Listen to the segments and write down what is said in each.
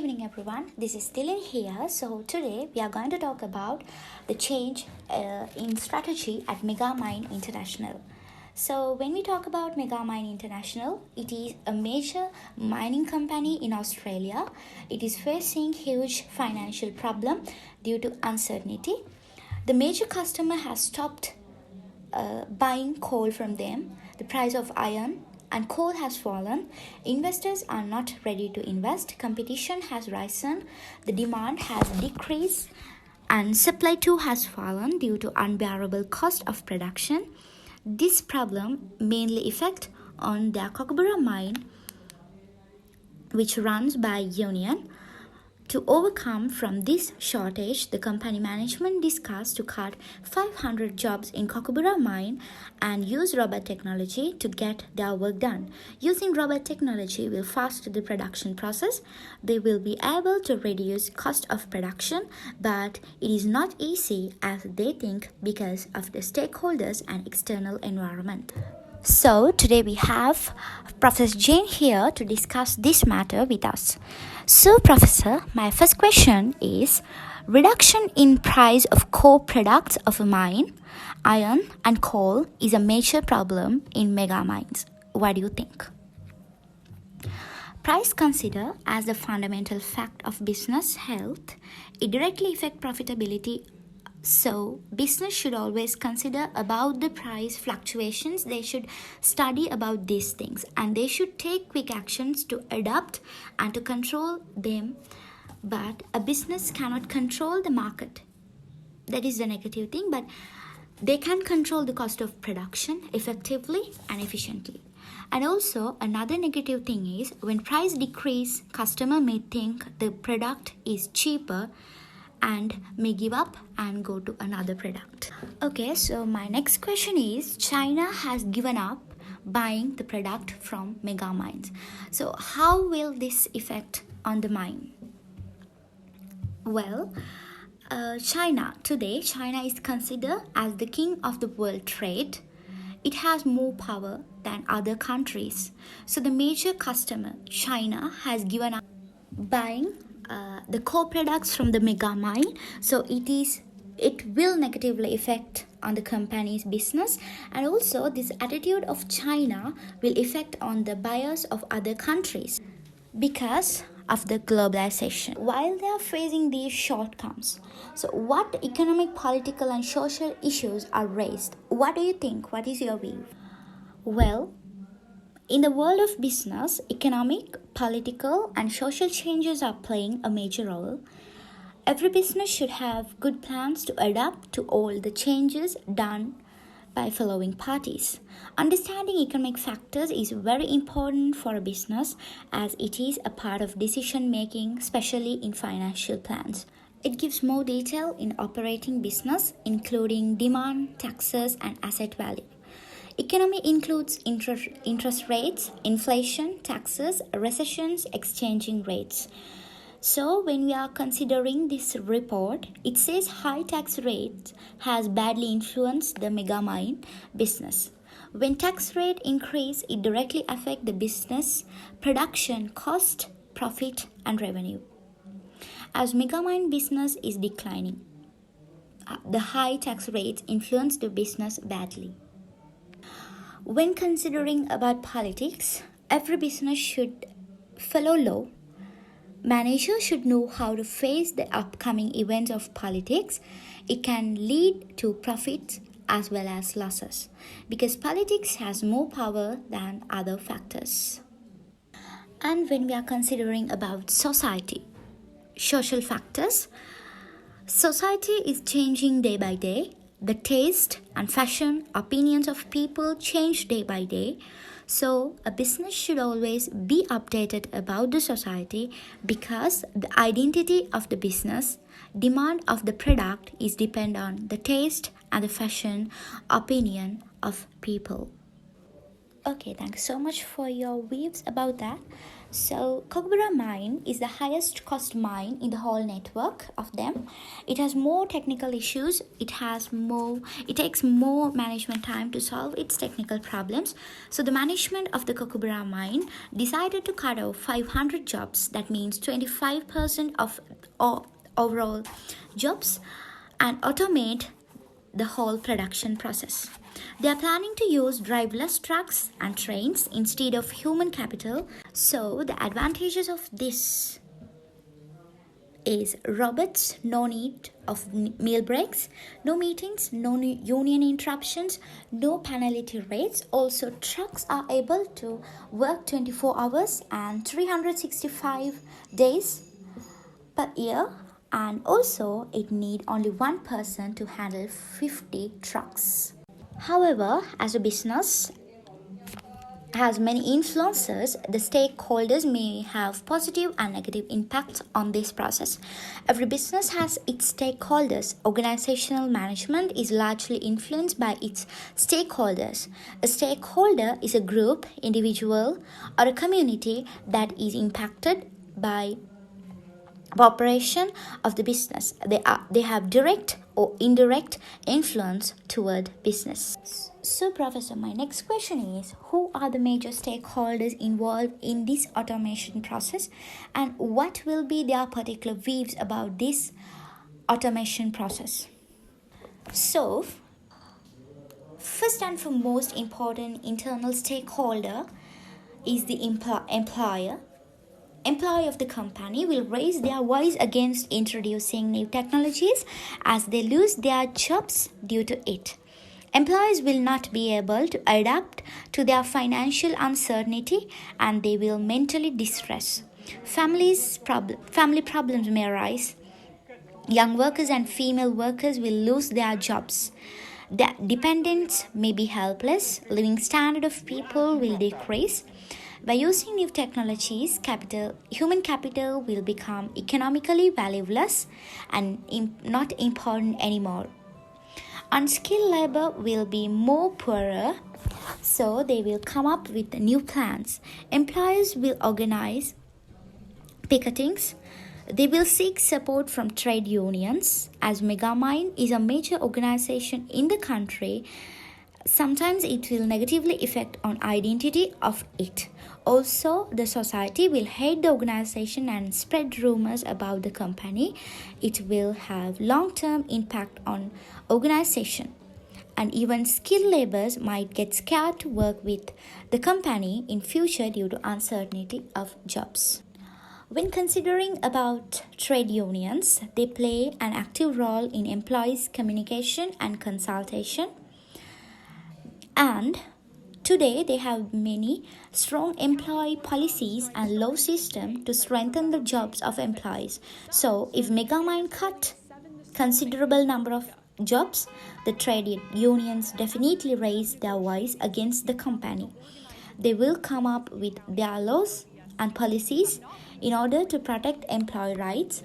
evening everyone, this is Dylan here. So today we are going to talk about the change in strategy at Megamine International. So when we talk about Megamine International, it is a major mining company in Australia. It is facing huge financial problem due to uncertainty. The major customer has stopped buying coal from them. The price of iron and coal has fallen. Investors are not ready to invest. Competition has risen. The demand has decreased. And supply too has fallen due to unbearable cost of production. This problem mainly affect on the Kookaburra mine, which runs by union. To overcome from this shortage, the company management discussed to cut 500 jobs in Kookaburra mine and use robot technology to get their work done. Using robot technology will fasten the production process. They will be able to reduce cost of production, but it is not easy as they think because of the stakeholders and external environment. So today we have Professor Jane here to discuss this matter with us. So Professor, my first question is, reduction in price of core products of a mine, iron and coal is a major problem in mega mines. What do you think? Price considered as the fundamental fact of business health, it directly affects profitability. So business should always consider about the price fluctuations. They should study about these things and they should take quick actions to adapt and to control them. But a business cannot control the market. That is the negative thing, but they can control the cost of production effectively and efficiently. And also another negative thing is when price decrease, customer may think the product is cheaper and may give up and go to another product. Okay, so my next question is, China has given up buying the product from mega mines. So how will this affect on the mine? Well, China is considered as the king of the world trade. It has more power than other countries. So the major customer, China, has given up buying the core products from the mega mine. So it will negatively affect on the company's business, and also this attitude of China will affect on the buyers of other countries because of the globalization. While they are facing these shortcomings, so what economic, political and social issues are raised? What do you think? What is your view? Well, in the world of business, economic, political, and social changes are playing a major role. Every business should have good plans to adapt to all the changes done by following parties. Understanding economic factors is very important for a business as it is a part of decision making, especially in financial plans. It gives more detail in operating business, including demand, taxes, and asset value. Economy includes interest rates, inflation, taxes, recessions, exchanging rates. So when we are considering this report, it says high tax rates has badly influenced the mega mine business. When tax rate increase, it directly affects the business, production, cost, profit and revenue. As mega mine business is declining, the high tax rates influence the business badly. When considering about politics, every business should follow law. Managers should know how to face the upcoming events of politics. It can lead to profits as well as losses because politics has more power than other factors. And when we are considering about society, social factors, society is changing day by day. The taste and fashion, opinions of people change day by day. So a business should always be updated about the society because the identity of the business, demand of the product is depend on the taste and the fashion, opinion of people. Okay, thanks so much for your views about that. So, Kokubura mine is the highest cost mine in the whole network of them. It has more technical issues. It takes more management time to solve its technical problems. So, the management of the Kokubura mine decided to cut off 500 jobs. That means 25% of overall jobs, and automate the whole production process. They are planning to use driverless trucks and trains instead of human capital. So, the advantages of this is robots, no need of meal breaks, no meetings, no union interruptions, no penalty rates. Also, trucks are able to work 24 hours and 365 days per year, and also it need only one person to handle 50 trucks. However, as a business has many influences, the stakeholders may have positive and negative impacts on this process. Every business has its stakeholders. Organizational management is largely influenced by its stakeholders. A stakeholder is a group, individual, or a community that is impacted by operation of the business. They have direct or indirect influence toward business. So, Professor, my next question is, who are the major stakeholders involved in this automation process, and what will be their particular views about this automation process? So, first and foremost important internal stakeholder is the employer. Employee of the company will raise their voice against introducing new technologies as they lose their jobs due to it. Employees will not be able to adapt to their financial uncertainty and they will mentally distress. Family problems may arise. Young workers and female workers will lose their jobs. The dependents may be helpless. Living standard of people will decrease. By using new technologies, human capital will become economically valueless and not important anymore. Unskilled labor will be more poorer, so they will come up with new plans. Employers will organize picketings. They will seek support from trade unions. As Megamine is a major organization in the country, sometimes it will negatively affect on identity of it. Also, the society will hate the organization and spread rumors about the company. It will have long-term impact on organization. And even skilled laborers might get scared to work with the company in future due to uncertainty of jobs. When considering about trade unions, they play an active role in employees' communication and consultation. And today they have many strong employee policies and law system to strengthen the jobs of employees. So if Megamine cut considerable number of jobs, the trade unions definitely raise their voice against the company. They will come up with their laws and policies in order to protect employee rights.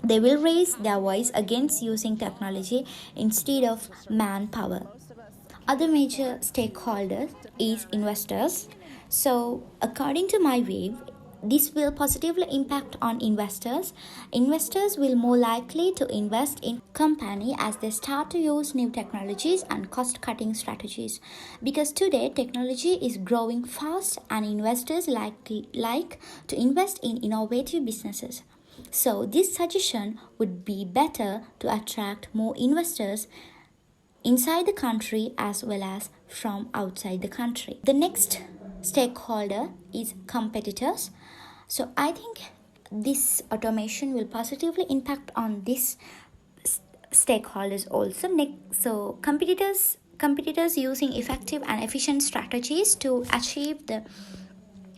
They will raise their voice against using technology instead of manpower. Other major stakeholders is investors. So according to my view, this will positively impact on investors. Investors will more likely to invest in company as they start to use new technologies and cost-cutting strategies. Because today technology is growing fast and investors like to invest in innovative businesses. So this suggestion would be better to attract more investors inside the country as well as from outside the country. The next stakeholder is competitors. So I think this automation will positively impact on these stakeholders also. So competitors using effective and efficient strategies to achieve the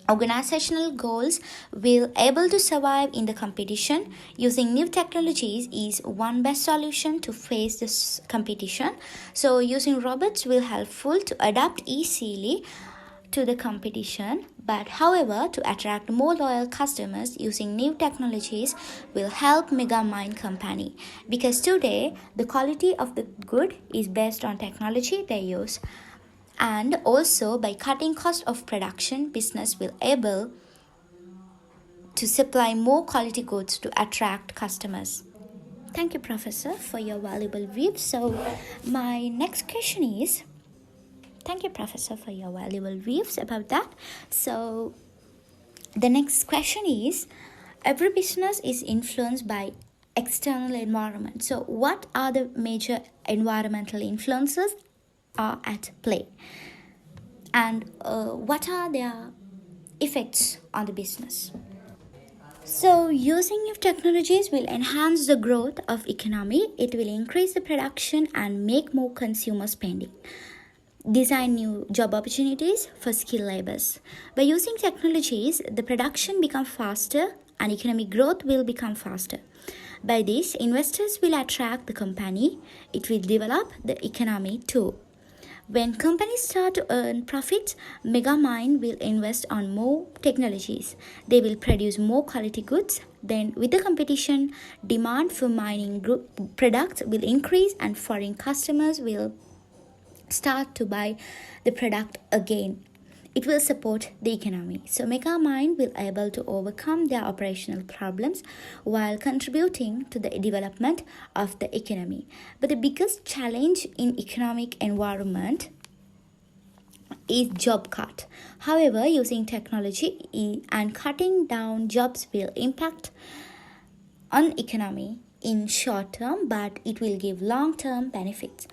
organizational goals will able to survive in the competition. Using new technologies is one best solution to face this competition. So using robots will helpful to adapt easily to the competition, but however to attract more loyal customers using new technologies will help Megamine company, because today the quality of the good is based on technology they use. And also by cutting cost of production, business will able to supply more quality goods to attract customers. Thank you, Professor, for your valuable view. So, my next question is, thank you, Professor, for your valuable views about that. So, the next question is, every business is influenced by external environment. So, what are the major environmental influences are at play, and what are their effects on the business? So, using new technologies will enhance the growth of economy. It will increase the production and make more consumer spending. Design new job opportunities for skilled laborers. By using technologies, the production becomes faster and economic growth will become faster. By this, investors will attract the company. It will develop the economy too. When companies start to earn profits, Megamine will invest on more technologies. They will produce more quality goods. Then, with the competition, demand for mining products will increase and foreign customers will start to buy the product again. It will support the economy. So Megamine will be able to overcome their operational problems while contributing to the development of the economy. But the biggest challenge in economic environment is job cut. However, using technology and cutting down jobs will impact on economy in short term, but it will give long-term benefits.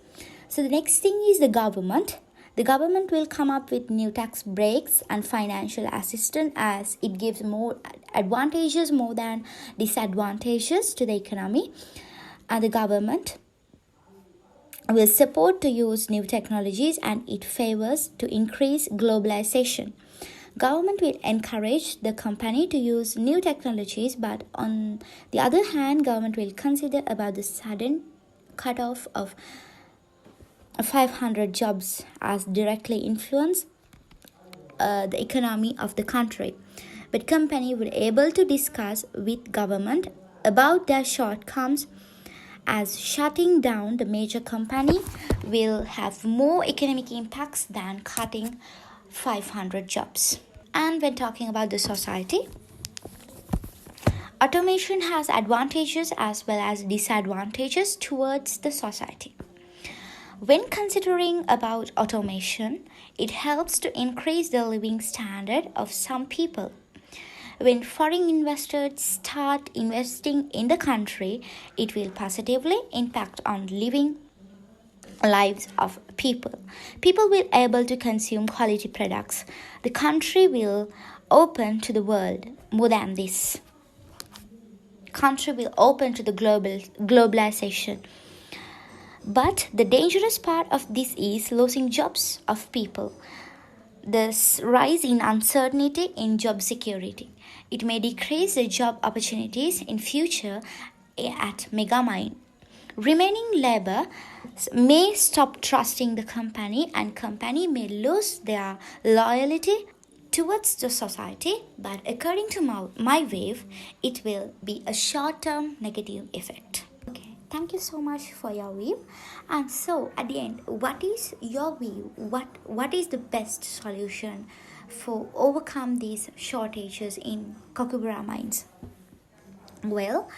So the next thing is the government. The government will come up with new tax breaks and financial assistance, as it gives more advantages more than disadvantages to the economy. And the government will support to use new technologies, and it favors to increase globalization. Government will encourage the company to use new technologies, but on the other hand, government will consider about the sudden cutoff of 500 jobs as directly influence the economy of the country. But company will able to discuss with government about their shortcomings, as shutting down the major company will have more economic impacts than cutting 500 jobs. And when talking about the society, automation has advantages as well as disadvantages towards the society. When considering about automation, it helps to increase the living standard of some people. When foreign investors start investing in the country, it will positively impact on living lives of people. People will able to consume quality products. The country will open to the world more than this. Country will open to the globalization. But the dangerous part of this is losing jobs of people. This rise in uncertainty in job security. It may decrease the job opportunities in future at Megamine. Remaining labor may stop trusting the company, and company may lose their loyalty towards the society, but according to my wave, it will be a short-term negative effect. Okay, thank you so much for your view. And so at the end, what is your view? What is the best solution for overcome these shortages in Kokubura mines? Well,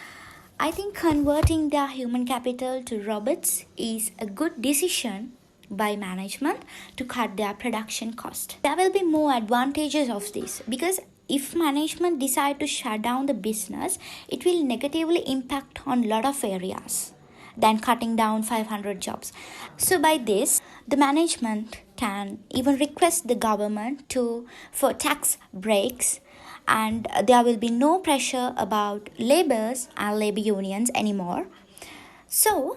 I think converting their human capital to robots is a good decision by management to cut their production cost. There will be more advantages of this, because if management decide to shut down the business, it will negatively impact on a lot of areas than cutting down 500 jobs. So by this, the management can even request the government for tax breaks, and there will be no pressure about laborers and labor unions anymore. So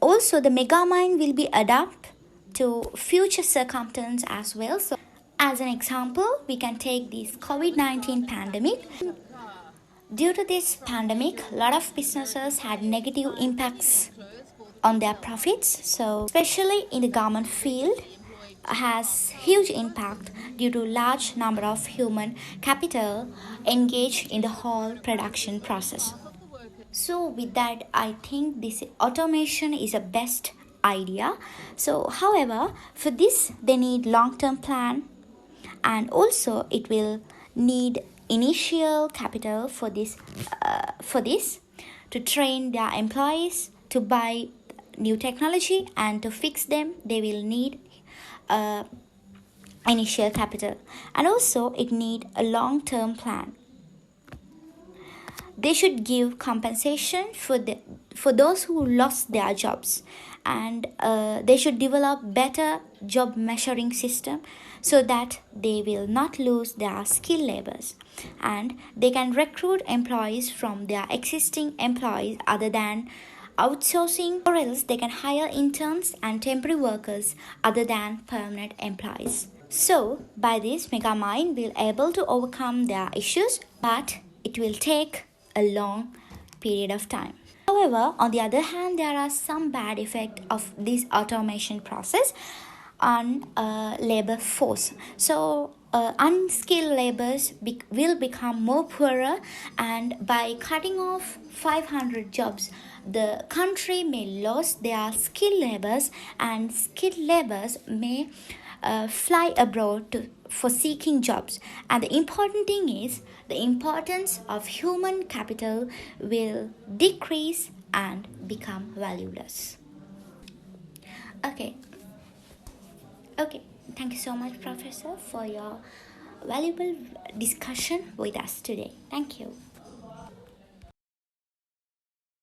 also the Megamine will be adapt to future circumstances as well. So as an example, we can take this COVID-19 pandemic. Due to this pandemic, a lot of businesses had negative impacts on their profits. So especially in the garment field, has huge impact due to large number of human capital engaged in the whole production process. So with that, I think this automation is a best idea. So however, for this they need long-term plan, and also it will need initial capital for this to train their employees, to buy new technology, and to fix them. They will need initial capital, and also it need a long-term plan. They should give compensation for those who lost their jobs, and they should develop better job measuring system so that they will not lose their skilled laborers, and they can recruit employees from their existing employees other than outsourcing, or else they can hire interns and temporary workers other than permanent employees. So by this, Megamine will able to overcome their issues, but it will take a long period of time. However, on the other hand, there are some bad effects of this automation process on labor force. So unskilled laborers will become more poorer, and by cutting off 500 jobs, the country may lose their skilled laborers, and skilled laborers may fly abroad for seeking jobs. And the important thing is, the importance of human capital will decrease and become valueless. Okay. Thank you so much, Professor, for your valuable discussion with us today. Thank you.